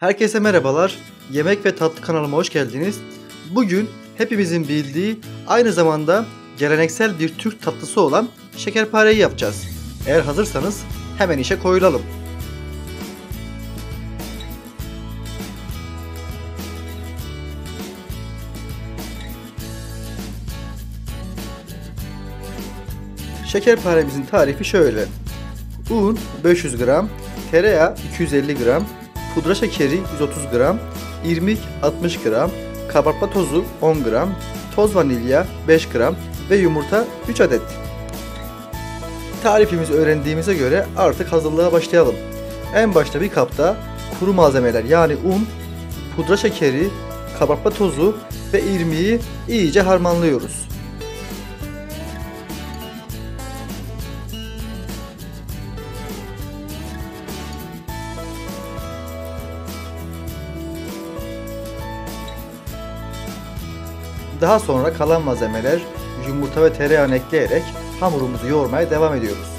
Herkese merhabalar. Yemek ve tatlı kanalıma hoş geldiniz. Bugün hepimizin bildiği, aynı zamanda geleneksel bir Türk tatlısı olan şekerpareyi yapacağız. Eğer hazırsanız hemen işe koyulalım. Şekerparemizin tarifi şöyle: un 500 gram, tereyağı 250 gram, pudra şekeri 130 gram, irmik 60 gram, kabartma tozu 10 gram, toz vanilya 5 gram ve yumurta 3 adet. Tarifimizi öğrendiğimize göre artık hazırlığa başlayalım. En başta bir kapta kuru malzemeler yani un, pudra şekeri, kabartma tozu ve irmiği iyice harmanlıyoruz. Daha sonra kalan malzemeler, yumurta ve tereyağını ekleyerek hamurumuzu yoğurmaya devam ediyoruz.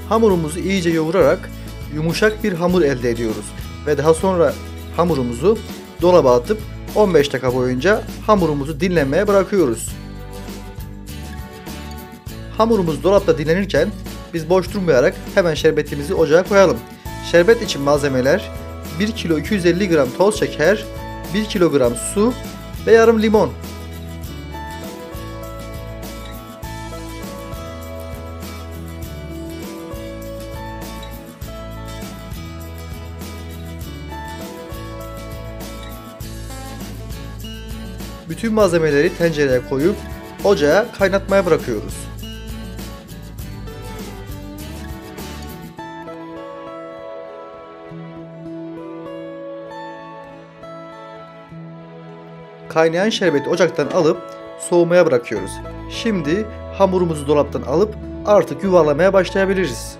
Hamurumuzu iyice yoğurarak yumuşak bir hamur elde ediyoruz ve daha sonra hamurumuzu dolaba atıp 15 dakika boyunca hamurumuzu dinlenmeye bırakıyoruz. Hamurumuz dolapta dinlenirken biz boş durmayarak hemen şerbetimizi ocağa koyalım. Şerbet için malzemeler: 1 kilo 250 gram toz şeker, 1 kilogram su ve yarım limon. Bütün malzemeleri tencereye koyup ocağa kaynatmaya bırakıyoruz. Kaynayan şerbeti ocaktan alıp soğumaya bırakıyoruz. Şimdi hamurumuzu dolaptan alıp artık yuvarlamaya başlayabiliriz.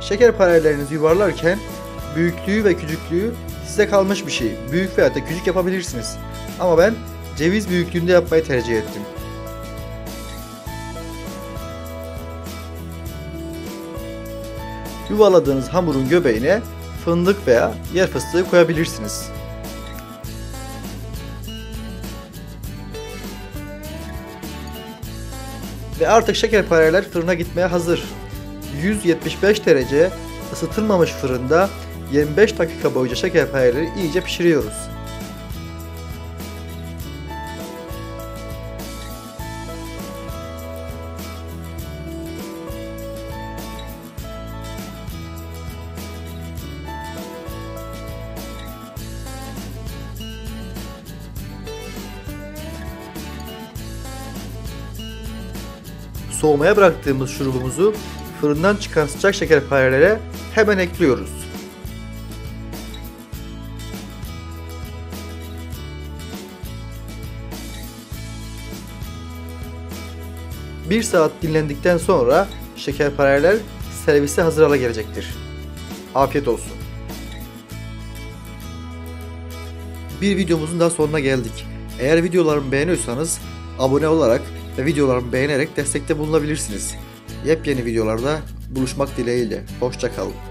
Şekerparelerinizi yuvarlarken büyüklüğü ve küçüklüğü size kalmış bir şey. Büyük veya da küçük yapabilirsiniz. Ama ben ceviz büyüklüğünde yapmayı tercih ettim. Yuvarladığınız hamurun göbeğine fındık veya yer fıstığı koyabilirsiniz. Ve artık şekerpareler fırına gitmeye hazır. 175 derece ısıtılmamış fırında 25 dakika boyunca şekerpareleri iyice pişiriyoruz. Soğumaya bıraktığımız şurubumuzu fırından çıkan sıcak şekerparelere hemen ekliyoruz. Bir saat dinlendikten sonra şekerpareler servise hazır hale gelecektir. Afiyet olsun. Bir videomuzun daha sonuna geldik. Eğer videolarımı beğeniyorsanız abone olarak ve videolarımı beğenerek destekte bulunabilirsiniz. Yepyeni videolarda buluşmak dileğiyle. Hoşça kalın.